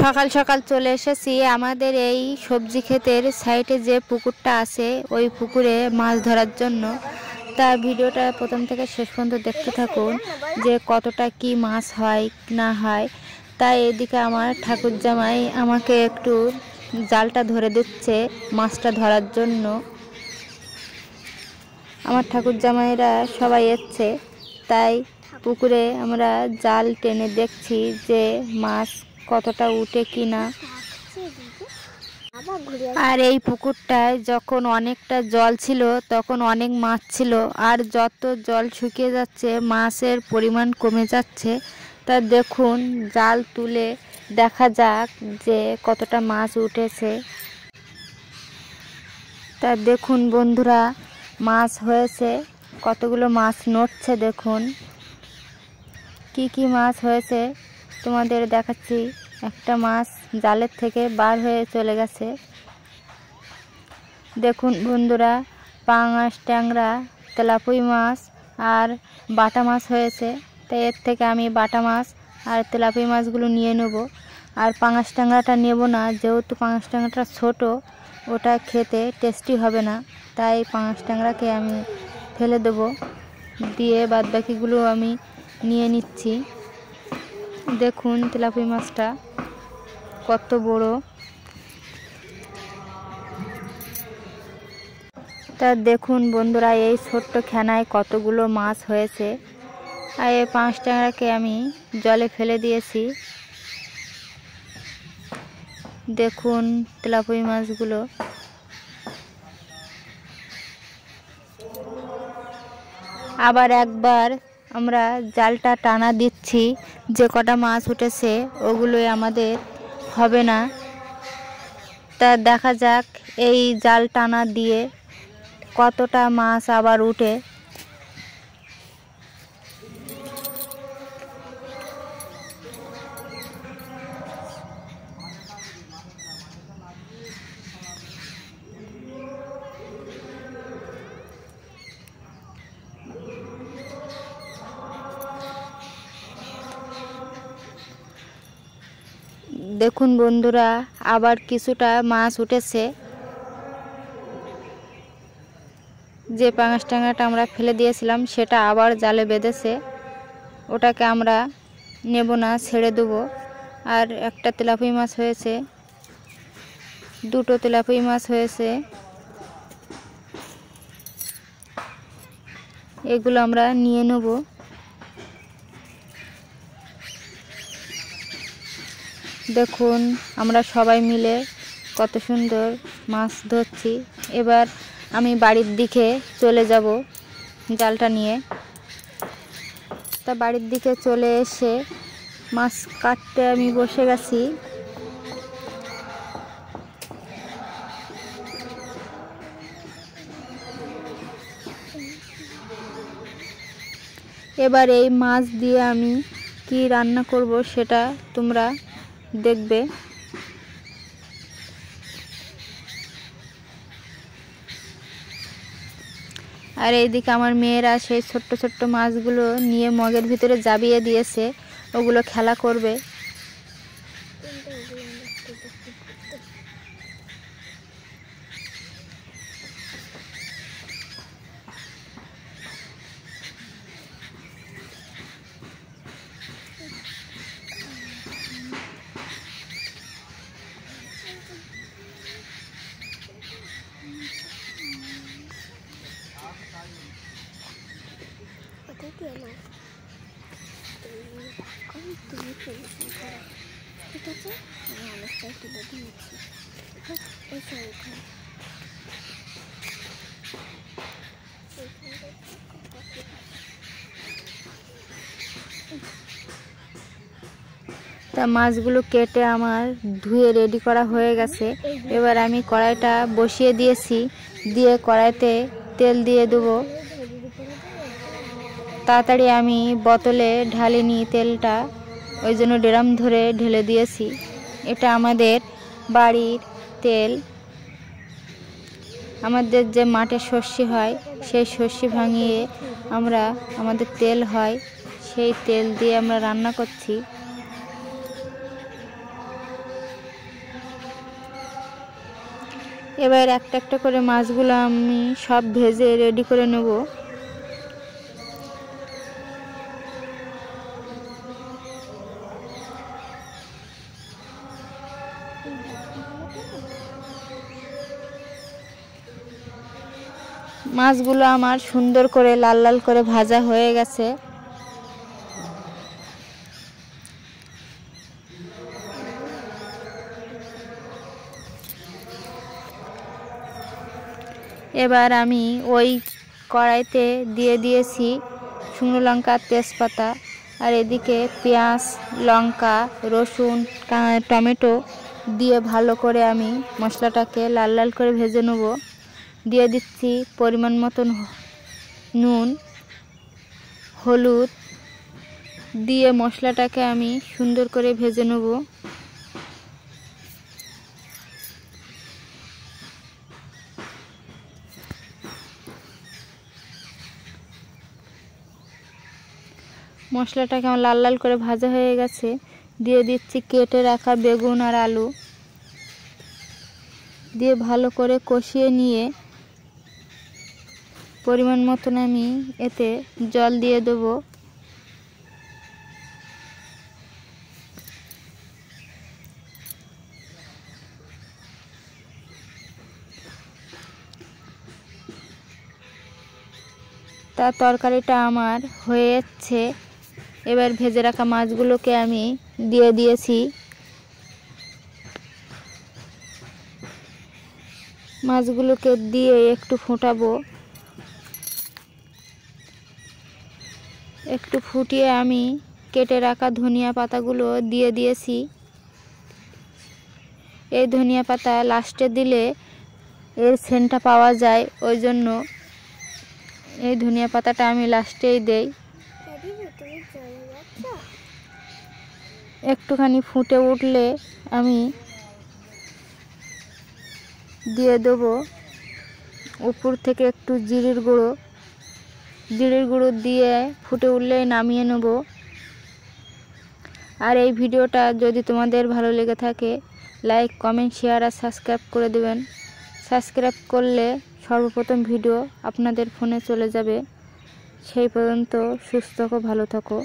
সকাল সকাল চলে এসেছি আমাদের এই সবজি ক্ষেতের সাইডে যে পুকুরটা আছে ওই পুকুরে মাছ ধরার জন্য। তা ভিডিওটা প্রথম থেকে শেষ পর্যন্ত দেখতে থাকুন যে কতটা কি মাছ হয় না হয়। তাই এদিকে আমার ঠাকুরজামাই আমাকে একটু জালটা ধরে দিচ্ছে মাছটা ধরার জন্য। আমার ঠাকুরজামাইরা সবাই এসছে, তাই পুকুরে আমরা জাল টেনে দেখছি যে মাছ কতটা উঠে কিনা। আর এই পুকুরটায় যখন অনেকটা জল ছিল তখন অনেক মাছ ছিল, আর যত জল শুকিয়ে যাচ্ছে মাছের পরিমাণ কমে যাচ্ছে। তা দেখুন জাল তুলে দেখা যাক যে কতটা মাছ উঠেছে। তা দেখুন বন্ধুরা, মাছ হয়েছে, কতগুলো মাছ নড়ছে। দেখুন কি কি মাছ হয়েছে তোমাদের দেখাচ্ছি। একটা মাছ জালের থেকে বার হয়ে চলে গেছে। দেখুন বন্ধুরা, পাঙাশ, ট্যাংরা, তেলাপুঁই মাছ আর বাটা মাছ হয়েছে। তাই এর থেকে আমি বাটা মাছ আর তেলাপুঁই মাছগুলো নিয়ে নেব, আর পাঙাশ ট্যাংরাটা নেব না, যেহেতু পাঙাশ ট্যাংরাটা ছোটো, ওটা খেতে টেস্টি হবে না। তাই পাঙাশ ট্যাংরাকে আমি ফেলে দেব, দিয়ে বাদ বাকিগুলো আমি নিয়ে নিচ্ছি। দেখুন তেলাপুঁই মাছটা কত বড়। তা দেখুন বন্ধুরা, এই ছোট্ট খেনায় কতগুলো মাছ হয়েছে। আর এই পাঙাশ ট্যাংরাকে আমি জলে ফেলে দিয়েছি। দেখুন তেলাপুঁই মাছগুলো। আবার একবার আমরা জালটা টানা দিচ্ছি, যে কটা মাছ উঠেছে ওগুলোই আমাদের হবে না। তা দেখা যাক এই জাল টানা দিয়ে কতটা মাছ আবার উঠে। দেখুন বন্ধুরা, আবার কিছুটা মাছ উঠেছে। যে পাঙাশ ট্যাংরাটা আমরা ফেলে দিয়েছিলাম সেটা আবার জালে বেঁধেছে, ওটাকে আমরা নেব না, ছেড়ে দেবো। আর একটা তেলাপুঁই মাছ হয়েছে, দুটো তেলাপুঁই মাছ হয়েছে, এগুলো আমরা নিয়ে নেব। দেখুন আমরা সবাই মিলে কত সুন্দর মাছ ধরছি। এবার আমি বাড়ির দিকে চলে যাব জালটা নিয়ে। তা বাড়ির দিকে চলে এসে মাছ কাটতে আমি বসে গেছি। এবার এই মাছ দিয়ে আমি কি রান্না করব সেটা তোমরা দেখবে। আর এইদিকে আমার মেয়েরা সেই ছোট্ট ছোট্ট মাছগুলো নিয়ে মগের ভিতরে জাবিয়ে দিয়েছে, ওগুলো খেলা করবে। ঠিক আছে, আমি অনেকটাই তুলে দিয়েছি। তা মাছগুলো কেটে আমার ধুয়ে রেডি করা হয়ে গেছে। এবার আমি কড়াইটা বসিয়ে দিয়েছি, দিয়ে কড়াইতে তেল দিয়ে দেবো। তাড়াতাড়ি আমি বোতলে ঢালিনি তেলটা, ওই জন্য ড্রাম ধরে ঢেলে দিয়েছি। এটা আমাদের বাড়ির তেল। আমাদের যে মাঠে সর্ষে হয় সেই সর্ষে ভাঙিয়ে আমাদের তেল হয়, সেই তেল দিয়ে আমরা রান্না করছি। এবার একটা একটা করে মাছগুলো আমি সব ভেজে রেডি করে নেব। মাছগুলো আমার সুন্দর করে লাল লাল করে ভাজা হয়ে গেছে। এবার আমি ওই কড়াইতে দিয়ে দিয়েছি শুকনো লঙ্কা, তেজপাতা, আর এদিকে পেঁয়াজ, লঙ্কা, রসুন, টমেটো দিয়ে ভালো করে আমি মশলাটাকে লাল লাল করে ভেজে নেব। দিয়ে দিচ্ছি পরিমাণ মতন নুন, হলুদ দিয়ে মশলাটাকে আমি সুন্দর করে ভেজে নেব। মশলাটাকে আমার লাল লাল করে ভাজা হয়ে গেছে। দিয়ে দিচ্ছি কেটে রাখা বেগুন আর আলু, দিয়ে ভালো করে কষিয়ে নিয়ে পরিমাণ মতন আমি এতে জল দিয়ে দেবো। তার তরকারিটা আমার হয়ে যাচ্ছে। এবার ভেজে রাখা মাছগুলোকে আমি দিয়ে দিয়েছি। মাছগুলোকে দিয়ে একটু ফোটাবো। একটু ফুটিয়ে আমি কেটে রাখা ধনিয়া পাতাগুলো দিয়ে দিয়েছি। এই ধনিয়া পাতা লাস্টে দিলে এর সেন্টটা পাওয়া যায়, ওই জন্য এই ধনিয়া পাতাটা আমি লাস্টেই দেই। একটুখানি ফুটে উঠলে আমি দিয়ে দেবো উপর থেকে একটু জিরের গুঁড়ো। জিরের গুঁড়ো দিয়ে ফুটে উঠলে নামিয়ে নেব। আর এই ভিডিওটা যদি তোমাদের ভালো লেগে থাকে, লাইক, কমেন্ট, শেয়ার আর সাবস্ক্রাইব করে দেবেন। সাবস্ক্রাইব করলে সর্বপ্রথম ভিডিও আপনাদের ফোনে চলে যাবে। সেই পর্যন্ত সুস্থ থাকো, ভালো থাকো।